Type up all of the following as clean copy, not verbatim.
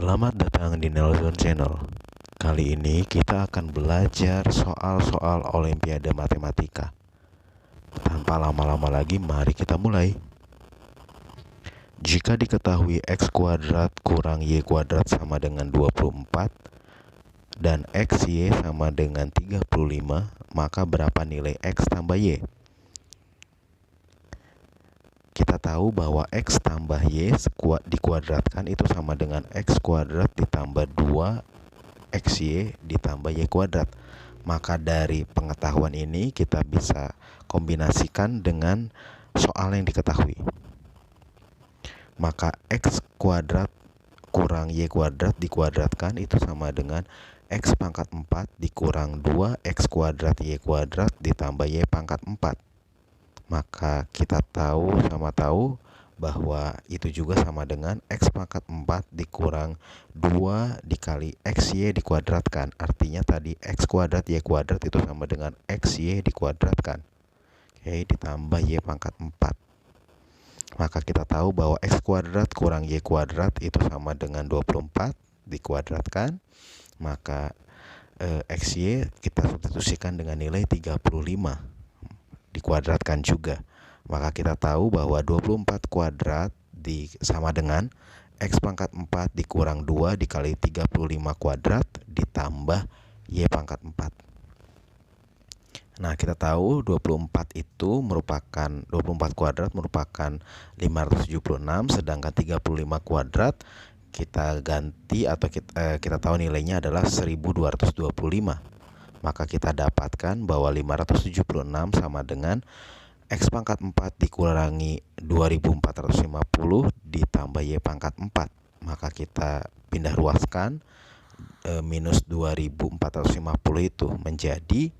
Selamat datang di Nelson Channel. Kali ini kita akan belajar soal-soal Olimpiade Matematika. Tanpa lama-lama lagi, mari kita mulai. Jika diketahui X kuadrat kurang Y kuadrat sama dengan 24 dan XY sama dengan 35, maka berapa nilai X tambah Y? Kita tahu bahwa X tambah Y dikuadratkan itu sama dengan X kuadrat ditambah 2 XY ditambah Y kuadrat. Maka dari pengetahuan ini kita bisa kombinasikan dengan soal yang diketahui. Maka X kuadrat kurang Y kuadrat dikuadratkan itu sama dengan X pangkat 4 dikurang 2 X kuadrat Y kuadrat ditambah Y pangkat 4. Maka kita tahu bahwa itu juga sama dengan X pangkat 4 dikurang 2 dikali XY dikuadratkan. Artinya tadi X kuadrat Y kuadrat itu sama dengan XY dikuadratkan. Oke, ditambah Y pangkat 4. Maka kita tahu bahwa X kuadrat kurang Y kuadrat itu sama dengan 24 dikuadratkan. Maka XY kita substitusikan dengan nilai 35 dikuadratkan juga. Maka kita tahu bahwa 24 kuadrat sama dengan X pangkat 4 dikurang 2 dikali 35 kuadrat ditambah Y pangkat 4. Nah, kita tahu 24 kuadrat merupakan 576, sedangkan 35 kuadrat kita ganti atau kita tahu nilainya adalah 1225. Maka kita dapatkan bahwa 576 sama dengan X pangkat 4 dikurangi 2450 ditambah Y pangkat 4. Maka kita pindah ruaskan, minus 2450 itu menjadi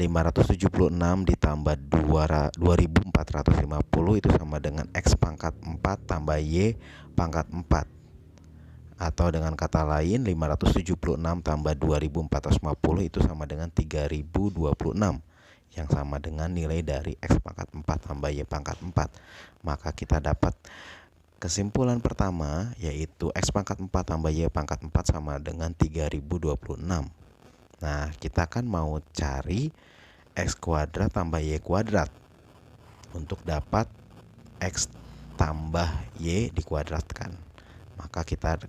576 ditambah 2450 itu sama dengan X pangkat 4 tambah Y pangkat 4. Atau dengan kata lain 576 tambah 2450 itu sama dengan 3026, yang sama dengan nilai dari X pangkat 4 tambah Y pangkat 4. Maka kita dapat kesimpulan pertama, yaitu X pangkat 4 tambah Y pangkat 4 sama dengan 3026. Nah, kita kan mau cari X kuadrat tambah Y kuadrat untuk dapat X tambah Y dikuadratkan. Maka kita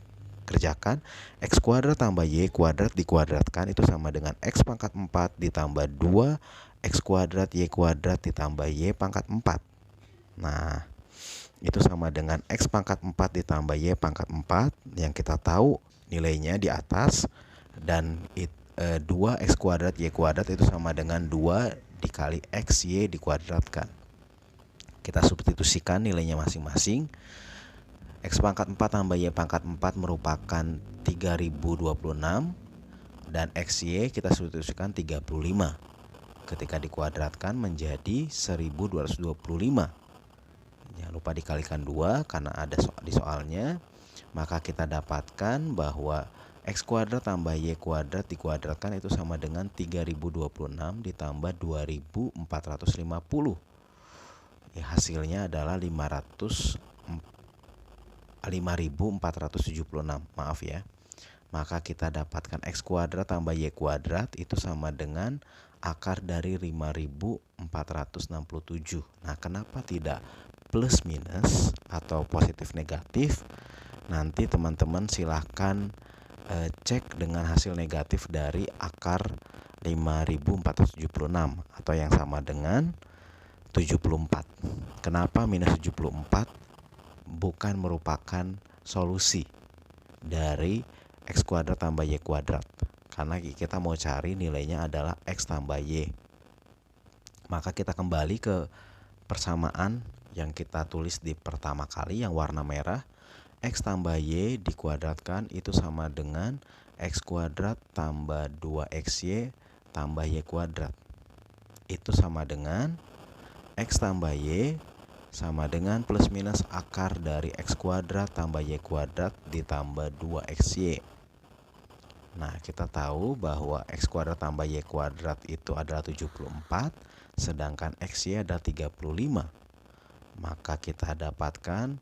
kerjakan X kuadrat tambah Y kuadrat dikuadratkan itu sama dengan X pangkat 4 ditambah 2 X kuadrat Y kuadrat ditambah Y pangkat 4. Nah, itu sama dengan X pangkat 4 ditambah Y pangkat 4 yang kita tahu nilainya di atas, dan 2 X kuadrat Y kuadrat itu sama dengan 2 dikali XY dikuadratkan. Kita substitusikan nilainya masing-masing. X pangkat 4 tambah Y pangkat 4 merupakan 3026 dan XY kita substitusikan 35. Ketika dikuadratkan menjadi 1225. Jangan lupa dikalikan 2 karena ada di soalnya. Maka kita dapatkan bahwa X kuadrat tambah Y kuadrat dikuadratkan itu sama dengan 3026 ditambah 2450. Hasilnya adalah 5476. Maaf ya. Maka kita dapatkan X kuadrat tambah Y kuadrat itu sama dengan akar dari 5467. Nah, kenapa tidak plus minus atau positif negatif? Nanti teman-teman silahkan cek dengan hasil negatif dari akar 5476 atau yang sama dengan 74. Kenapa minus 74 bukan merupakan solusi dari X kuadrat tambah Y kuadrat? Karena kita mau cari nilainya adalah X tambah Y. Maka kita kembali ke persamaan yang kita tulis di pertama kali yang warna merah. X tambah Y dikuadratkan itu sama dengan X kuadrat tambah 2XY tambah Y kuadrat. Itu sama dengan X tambah Y sama dengan plus minus akar dari X kuadrat tambah Y kuadrat ditambah 2XY. Nah, kita tahu bahwa X kuadrat tambah Y kuadrat itu adalah 74, sedangkan XY adalah 35. Maka kita dapatkan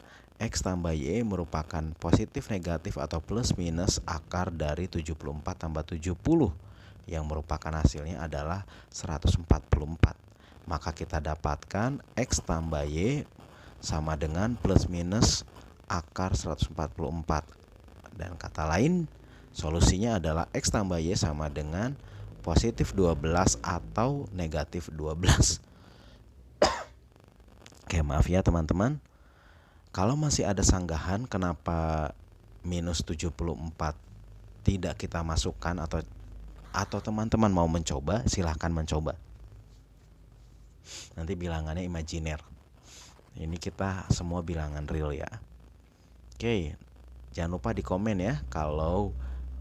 X tambah Y merupakan positif, negatif, atau plus minus akar dari 74 tambah 70 yang merupakan hasilnya adalah 144. Maka kita dapatkan X tambah Y sama dengan plus minus akar 144. Dan kata lain, solusinya adalah X tambah Y sama dengan positif 12 atau negatif 12. Oke, maaf ya teman-teman. Kalau masih ada sanggahan kenapa minus 74 tidak kita masukkan atau teman-teman mau mencoba, silahkan mencoba. Nanti bilangannya imajiner. Ini kita semua bilangan real ya. Oke, jangan lupa di komen ya kalau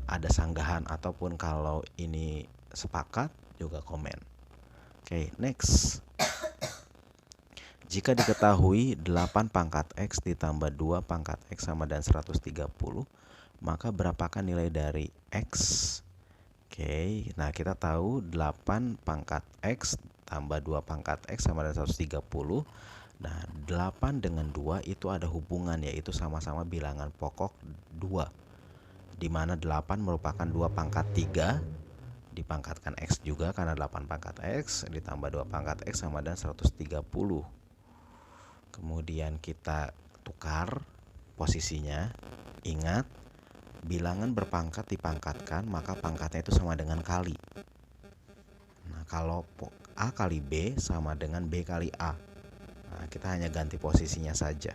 ada sanggahan ataupun kalau ini sepakat juga komen. Oke, next. Jika diketahui 8 pangkat X ditambah 2 pangkat X sama dengan 130, maka berapakah nilai dari X? Oke, nah kita tahu 8 pangkat X tambah 2 pangkat X sama dengan 130. Nah, 8 dengan 2 itu ada hubungan, yaitu sama-sama bilangan pokok 2. Di mana 8 merupakan 2 pangkat 3, dipangkatkan X juga karena 8 pangkat X ditambah 2 pangkat X sama dengan 130. Kemudian kita tukar posisinya. Ingat, bilangan berpangkat dipangkatkan, maka pangkatnya itu sama dengan kali. Nah, kalau A kali B sama dengan B kali A. Nah, kita hanya ganti posisinya saja,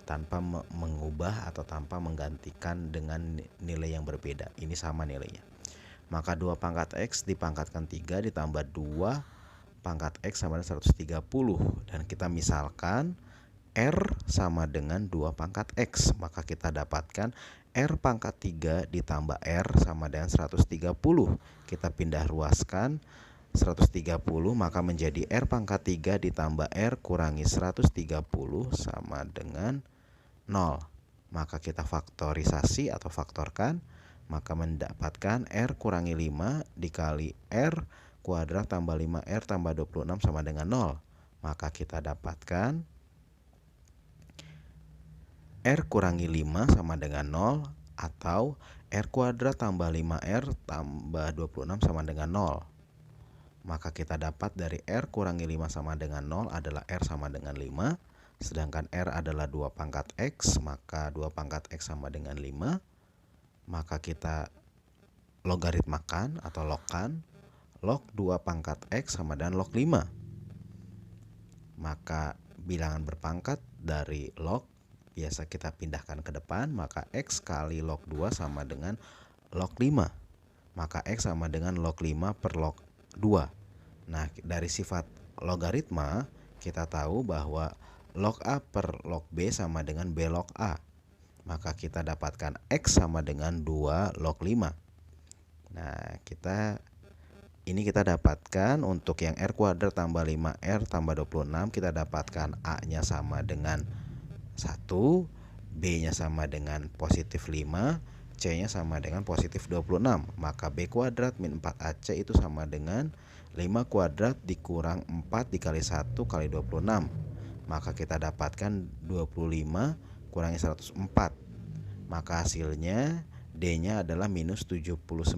tanpa mengubah atau tanpa menggantikan dengan nilai yang berbeda. Ini sama nilainya. Maka 2 pangkat X dipangkatkan 3 ditambah 2 pangkat X sama dengan 130. Dan kita misalkan R sama dengan 2 pangkat X. Maka kita dapatkan R pangkat 3 ditambah R sama dengan 130. Kita pindah ruaskan 130, maka menjadi R pangkat 3 ditambah R kurangi 130 sama dengan 0. Maka kita faktorisasi atau faktorkan, maka mendapatkan R kurangi 5 dikali R kuadrat tambah 5R tambah 26 sama dengan 0. Maka kita dapatkan R kurangi 5 sama dengan 0 atau R kuadrat tambah 5R tambah 26 sama dengan 0. Maka kita dapat dari R kurangi 5 sama dengan 0 adalah R sama dengan 5. Sedangkan R adalah 2 pangkat X, maka 2 pangkat X sama dengan 5. Maka kita logaritmakan atau logkan. Log 2 pangkat X sama dengan log 5. Maka bilangan berpangkat dari log biasa kita pindahkan ke depan, maka X kali log 2 sama dengan log 5. Maka X sama dengan log 5 per log 2. Nah, dari sifat logaritma kita tahu bahwa log A per log B sama dengan B log A. Maka kita dapatkan X sama dengan 2 log 5. Nah, kita dapatkan untuk yang R kuadrat tambah 5R tambah 26, kita dapatkan A-nya sama dengan 1, B-nya sama dengan positif 5, C-nya sama dengan positif 26. Maka B kuadrat min 4AC itu sama dengan 5 kuadrat dikurang 4 dikali 1 kali 26. Maka kita dapatkan 25 kurangi 104. Maka hasilnya D-nya adalah minus 79.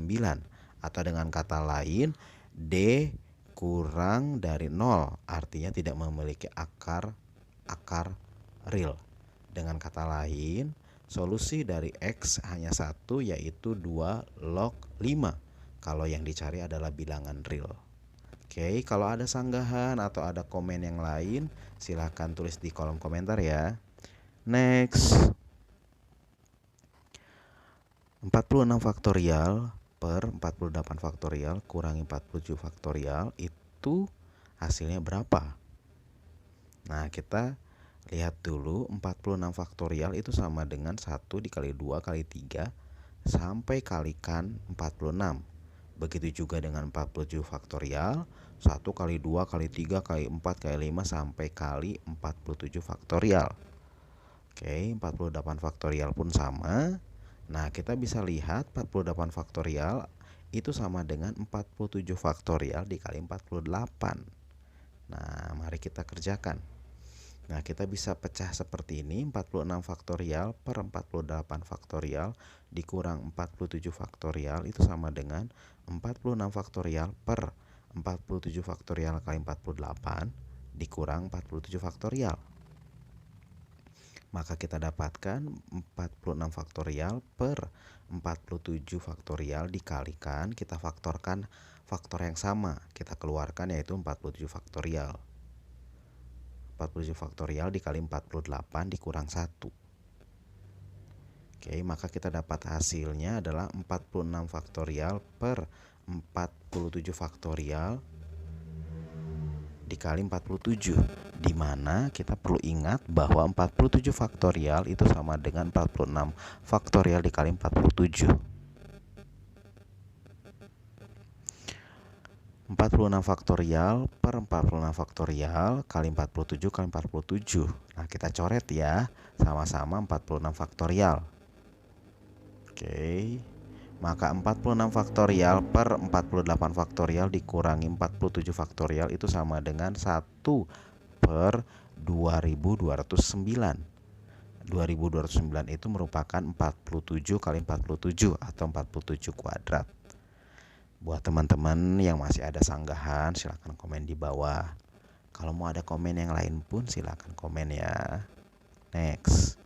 Atau dengan kata lain, D kurang dari 0, artinya tidak memiliki akar real. Dengan kata lain, solusi dari X hanya satu, yaitu 2 log 5 kalau yang dicari adalah bilangan real. Oke, kalau ada sanggahan atau ada komen yang lain, silahkan tulis di kolom komentar ya. Next, 46 faktorial per 48 faktorial kurangi 47 faktorial itu hasilnya berapa? Nah, kita lihat dulu. 46 faktorial itu sama dengan 1 dikali 2 kali 3 sampai kalikan 46. Begitu juga dengan 47 faktorial, 1 kali 2 kali 3 kali 4 kali 5 sampai kali 47 faktorial. Oke, 48 faktorial pun sama. Nah, kita bisa lihat 48 faktorial itu sama dengan 47 faktorial dikali 48. Nah, mari kita kerjakan. Nah, kita bisa pecah seperti ini, 46 faktorial per 48 faktorial dikurang 47 faktorial itu sama dengan 46 faktorial per 47 faktorial kali 48 dikurang 47 faktorial. Maka kita dapatkan 46 faktorial per 47 faktorial dikalikan, kita faktorkan faktor yang sama, kita keluarkan yaitu 47 faktorial. 47 faktorial dikali 48 dikurang 1. Oke, maka kita dapat hasilnya adalah 46 faktorial per 47 faktorial dikali 47, di mana kita perlu ingat bahwa 47 faktorial itu sama dengan 46 faktorial dikali 47. 46 faktorial per 46 faktorial kali 47 kali 47. Nah, kita coret ya, sama-sama 46 faktorial. Oke, maka 46 faktorial per 48 faktorial dikurangi 47 faktorial itu sama dengan 1 per 2209. 2209 itu merupakan 47 kali 47 atau 47 kuadrat. Buat teman-teman yang masih ada sanggahan, silahkan komen di bawah. Kalau mau ada komen yang lain pun silahkan komen ya. Next.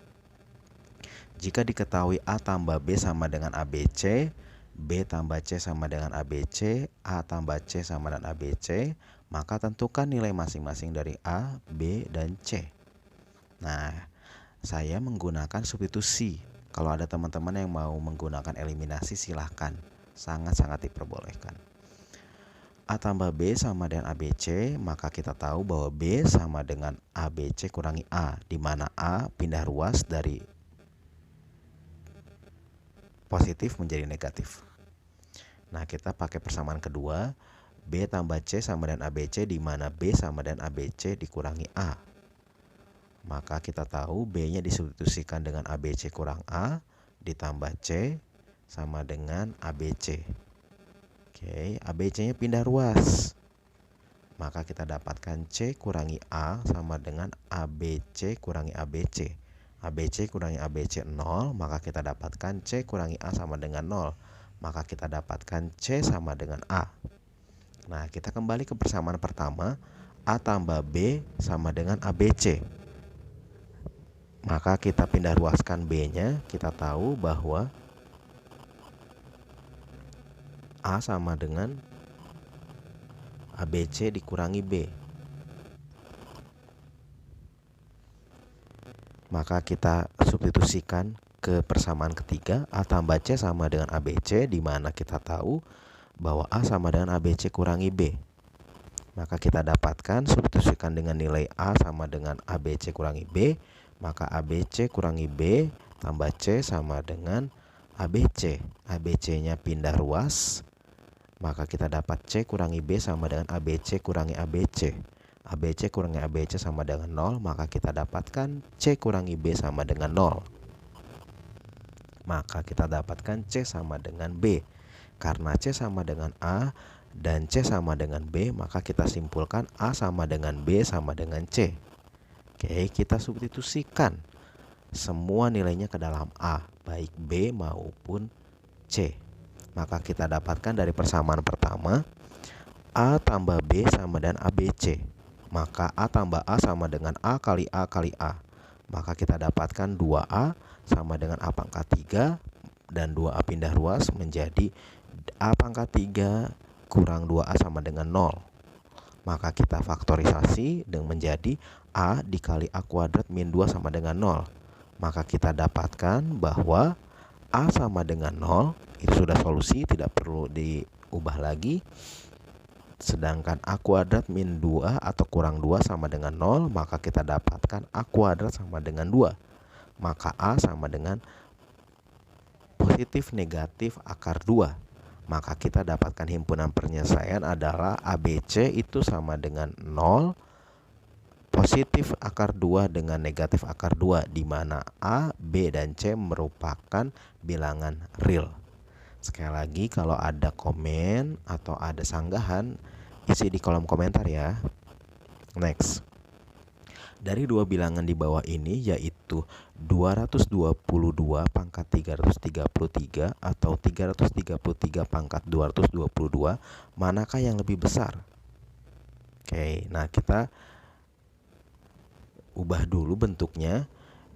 Jika diketahui A tambah B sama dengan ABC, B tambah C sama dengan ABC, A tambah C sama dengan ABC, maka tentukan nilai masing-masing dari A, B, dan C. Nah, saya menggunakan substitusi. Kalau ada teman-teman yang mau menggunakan eliminasi, silahkan. Sangat-sangat diperbolehkan. A tambah B sama dengan ABC, maka kita tahu bahwa B sama dengan ABC kurangi A, di mana A pindah ruas dari positif menjadi negatif. Nah, kita pakai persamaan kedua, B tambah C sama dengan ABC, di mana B sama dengan ABC dikurangi A. Maka kita tahu B-nya disubstitusikan dengan ABC kurang A, ditambah C sama dengan ABC. Oke, ABC-nya pindah ruas. Maka kita dapatkan C kurangi A sama dengan ABC kurangi ABC. ABC kurangi ABC 0, maka kita dapatkan C kurangi A sama dengan 0. Maka kita dapatkan C sama dengan A. Nah, kita kembali ke persamaan pertama, A tambah B sama dengan ABC. Maka kita pindah ruaskan B-nya, kita tahu bahwa A sama dengan ABC dikurangi B. Maka kita substitusikan ke persamaan ketiga, A tambah C sama dengan ABC, di mana kita tahu bahwa A sama dengan ABC kurangi B. Maka kita dapatkan substitusikan dengan nilai A sama dengan ABC kurangi B, maka ABC kurangi B tambah C sama dengan ABC. ABC-nya pindah ruas, maka kita dapat C kurangi B sama dengan ABC kurangi ABC. ABC kurangi ABC sama dengan 0, maka kita dapatkan C kurangi B sama dengan 0. Maka kita dapatkan C sama dengan B. Karena C sama dengan A dan C sama dengan B, maka kita simpulkan A sama dengan B sama dengan C. Oke, kita substitusikan semua nilainya ke dalam A, baik B maupun C. Maka kita dapatkan dari persamaan pertama, A tambah B sama dengan ABC. Maka A tambah A sama dengan A kali A kali A. Maka kita dapatkan 2A sama dengan A pangkat 3, dan 2A pindah ruas menjadi A pangkat 3 kurang 2A sama dengan 0. Maka kita faktorisasi dengan menjadi A dikali A kuadrat min 2 sama dengan 0. Maka kita dapatkan bahwa A sama dengan 0, itu sudah solusi, tidak perlu diubah lagi. Sedangkan A kuadrat min 2 atau kurang 2 sama dengan 0, maka kita dapatkan A kuadrat sama dengan 2. Maka A sama dengan positif negatif akar 2. Maka kita dapatkan himpunan penyelesaian adalah ABC itu sama dengan 0, positif akar 2 dengan negatif akar 2, di mana A, B, dan C merupakan bilangan real. Sekali lagi, kalau ada komen atau ada sanggahan, isi di kolom komentar ya. Next. Dari dua bilangan di bawah ini, yaitu 222 pangkat 333 atau 333 pangkat 222, manakah yang lebih besar? Oke, nah kita ubah dulu bentuknya.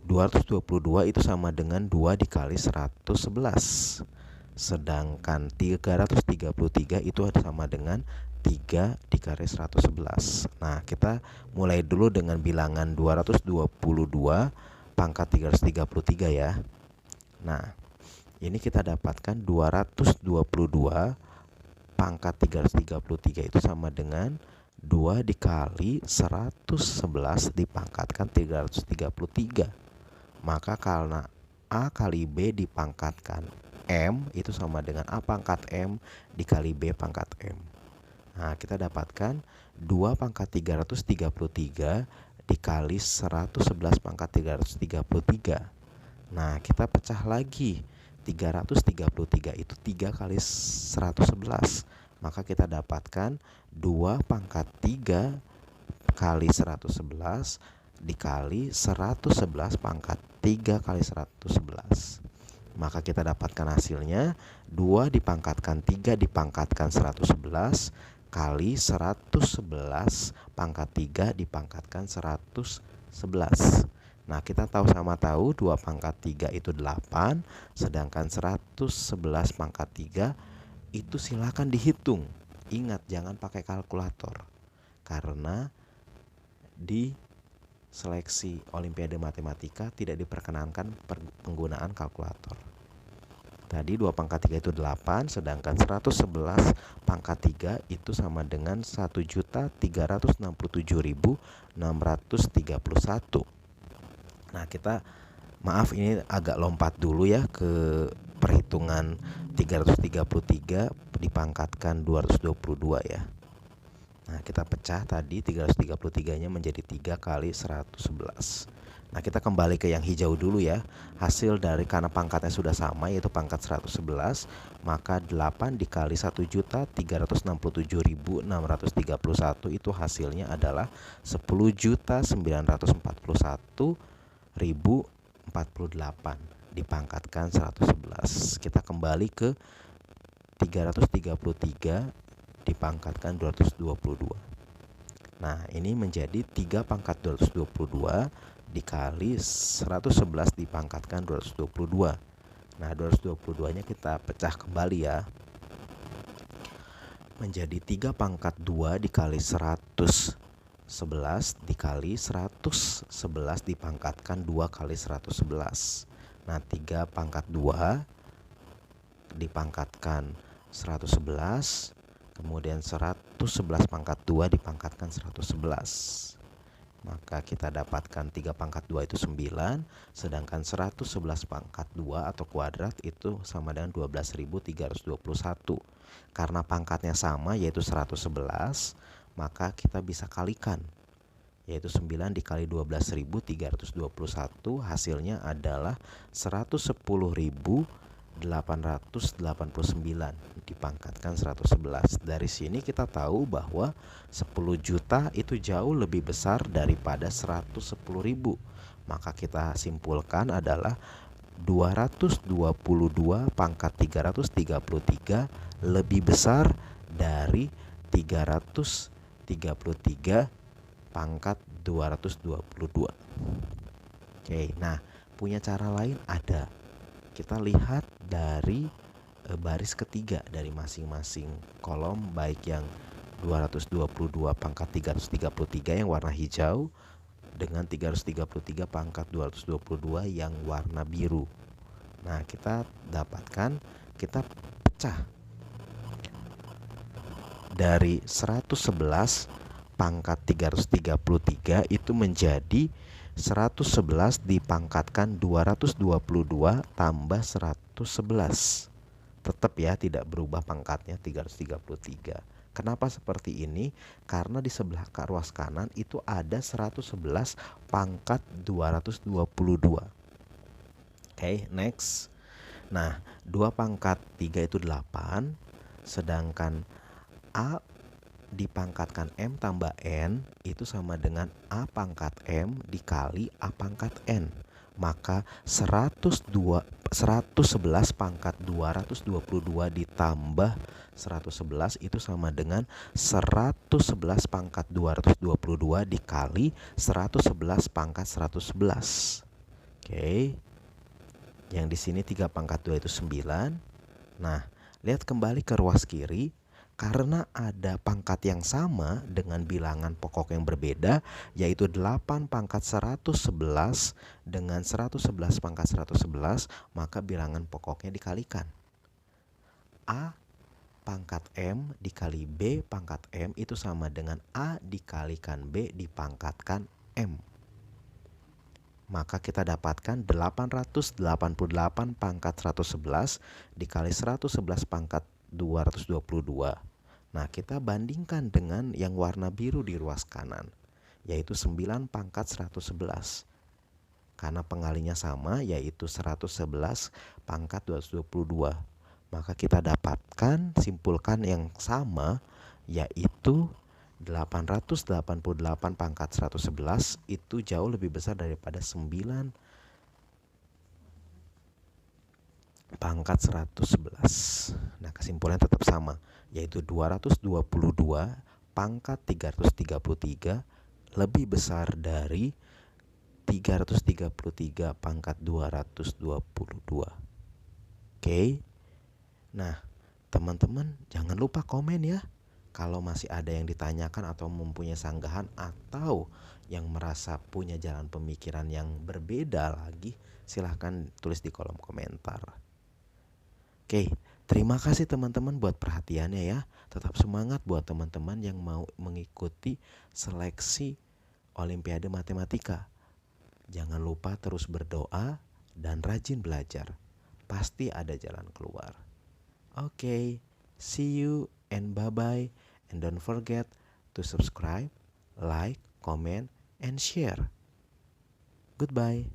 222 itu sama dengan 2 dikali 111. Sedangkan 333 itu sama dengan 3 dikali 111. Nah, kita mulai dulu dengan bilangan 222 pangkat 333 ya. Nah, ini kita dapatkan 222 pangkat 333 itu sama dengan 2 dikali 111 dipangkatkan 333. Maka karena A kali B dipangkatkan M itu sama dengan A pangkat M dikali B pangkat M. Nah, kita dapatkan 2 pangkat 333 dikali 111 pangkat 333. Nah, kita pecah lagi. 333 itu 3 kali 111. Maka kita dapatkan 2 pangkat 3 kali 111 dikali 111 pangkat 3 kali 111. Maka kita dapatkan hasilnya 2 dipangkatkan 3 dipangkatkan 111 kali 111 pangkat 3 dipangkatkan 111. Nah, kita sama tahu 2 pangkat 3 itu 8, sedangkan 111 pangkat 3 itu silakan dihitung. Ingat, jangan pakai kalkulator. Karena di seleksi Olimpiade Matematika tidak diperkenankan penggunaan kalkulator. Tadi 2 pangkat 3 itu 8, sedangkan 111 pangkat 3 itu sama dengan 1.367.631. Nah, maaf ini agak lompat dulu ya ke perhitungan 333 dipangkatkan 222 ya. Nah, kita pecah tadi 333-nya menjadi 3 kali 111. Nah, kita kembali ke yang hijau dulu ya. Hasil dari karena pangkatnya sudah sama yaitu pangkat 111, maka 8 dikali 1.367.631 itu hasilnya adalah 10.941.048 dipangkatkan 111. Kita kembali ke 333 dipangkatkan 222. Nah, ini menjadi 3 pangkat 222 dikali 111 dipangkatkan 222. Nah, 222-nya kita pecah kembali ya. Menjadi 3 pangkat 2 dikali 111 dikali 111 dipangkatkan 2 kali 111. Nah, 3 pangkat 2 dipangkatkan 111, kemudian 111 pangkat 2 dipangkatkan 111. Maka kita dapatkan 3 pangkat 2 itu 9, sedangkan 111 pangkat 2 atau kuadrat itu sama dengan 12.321. Karena pangkatnya sama yaitu 111, maka kita bisa kalikan, yaitu 9 dikali 12.321 hasilnya adalah 110.889 dipangkatkan 111. Dari sini kita tahu bahwa 10 juta itu jauh lebih besar daripada 110.000. Maka kita simpulkan adalah 222 pangkat 333 lebih besar dari 333 pangkat 222. Oke, nah punya cara lain ada. Kita lihat dari baris ketiga dari masing-masing kolom, baik yang 222 pangkat 333 yang warna hijau dengan 333 pangkat 222 yang warna biru. Nah, kita dapatkan, kita pecah dari 111 pangkat 333 itu menjadi 111 dipangkatkan 222 tambah 111. Tetap ya, tidak berubah pangkatnya 333. Kenapa seperti ini? Karena di sebelah ruas kanan itu ada 111 pangkat 222. Oke, next. Nah, 2 pangkat 3 itu 8, sedangkan A dipangkatkan M tambah N itu sama dengan A pangkat M dikali A pangkat N. Maka 111 pangkat 222 ditambah 111 itu sama dengan 111 pangkat 222 dikali 111 pangkat 111. Oke. Yang di sini 3 pangkat 2 itu 9. Nah, lihat kembali ke ruas kiri. Karena ada pangkat yang sama dengan bilangan pokok yang berbeda, yaitu 8 pangkat 111 dengan 111 pangkat 111, maka bilangan pokoknya dikalikan. A pangkat M dikali B pangkat M itu sama dengan A dikalikan B dipangkatkan M. Maka kita dapatkan 888 pangkat 111 dikali 111 pangkat 222. Nah, kita bandingkan dengan yang warna biru di ruas kanan, yaitu 9 pangkat 111. Karena pengalinya sama, yaitu 111 pangkat 222. Maka kita dapatkan, simpulkan yang sama, yaitu 888 pangkat 111 itu jauh lebih besar daripada 9 pangkat 111. Nah, kesimpulannya tetap sama, yaitu 222 pangkat 333 lebih besar dari 333 pangkat 222. Oke. Nah, teman-teman jangan lupa komen ya. Kalau masih ada yang ditanyakan atau mempunyai sanggahan atau yang merasa punya jalan pemikiran yang berbeda lagi, silahkan tulis di kolom komentar. Oke, terima kasih teman-teman buat perhatiannya ya. Tetap semangat buat teman-teman yang mau mengikuti seleksi Olimpiade Matematika. Jangan lupa terus berdoa dan rajin belajar. Pasti ada jalan keluar. Oke, see you and bye-bye. And don't forget to subscribe, like, comment, and share. Goodbye.